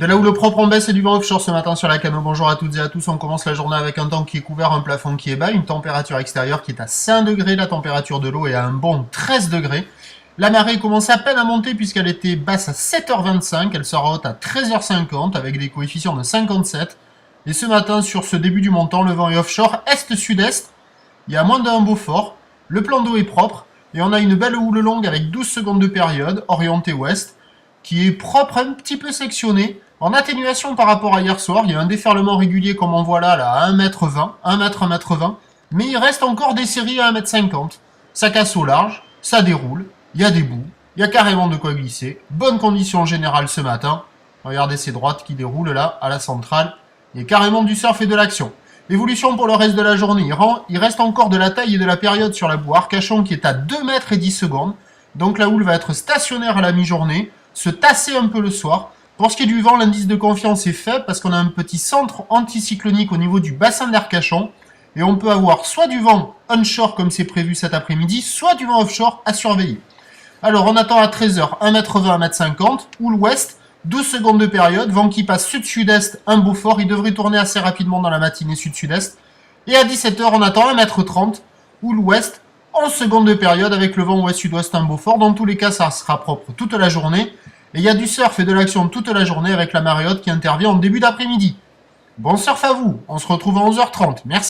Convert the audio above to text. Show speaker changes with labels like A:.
A: là où le propre en baisse et du vent offshore ce matin sur la Cano. Bonjour à toutes et à tous, on commence la journée avec un temps qui est couvert, un plafond qui est bas, une température extérieure qui est à 5 degrés, la température de l'eau est à un bon 13 degrés. La marée commence à peine à monter puisqu'elle était basse à 7h25, elle sera haute à 13h50 avec des coefficients de 57. Et ce matin, sur ce début du montant, le vent est offshore est-sud-est, il y a moins d'un Beaufort, le plan d'eau est propre et on a une belle houle longue avec 12 secondes de période, orientée ouest, qui est propre, un petit peu sectionné, en atténuation par rapport à hier soir. Il y a un déferlement régulier comme on voit là à 1m20, 1m20, mais il reste encore des séries à 1m50. Ça casse au large, ça déroule, il y a des bouts, il y a carrément de quoi glisser. Bonne condition générale ce matin. Regardez ces droites qui déroulent là, à la centrale. Il y a carrément du surf et de l'action. Évolution pour le reste de la journée. Il reste encore de la taille et de la période sur la boue Arcachon qui est à 2 mètres et 10 secondes. Donc la houle va être stationnaire à la mi-journée, se tasser un peu le soir. Pour ce qui est du vent, l'indice de confiance est faible parce qu'on a un petit centre anticyclonique au niveau du bassin d'Arcachon. Et on peut avoir soit du vent onshore comme c'est prévu cet après-midi, soit du vent offshore à surveiller. Alors on attend à 13h 1m20, 1m50, houle ouest, 12 secondes de période, vent qui passe sud-sud-est, un Beaufort, il devrait tourner assez rapidement dans la matinée sud-sud-est. Et à 17h on attend 1m30, houle ouest, 11 secondes de période avec le vent ouest-sud-ouest, un Beaufort. Dans tous les cas ça sera propre toute la journée. Et il y a du surf et de l'action toute la journée avec la marée haute qui intervient en début d'après-midi. Bon surf à vous, on se retrouve à 11h30, merci.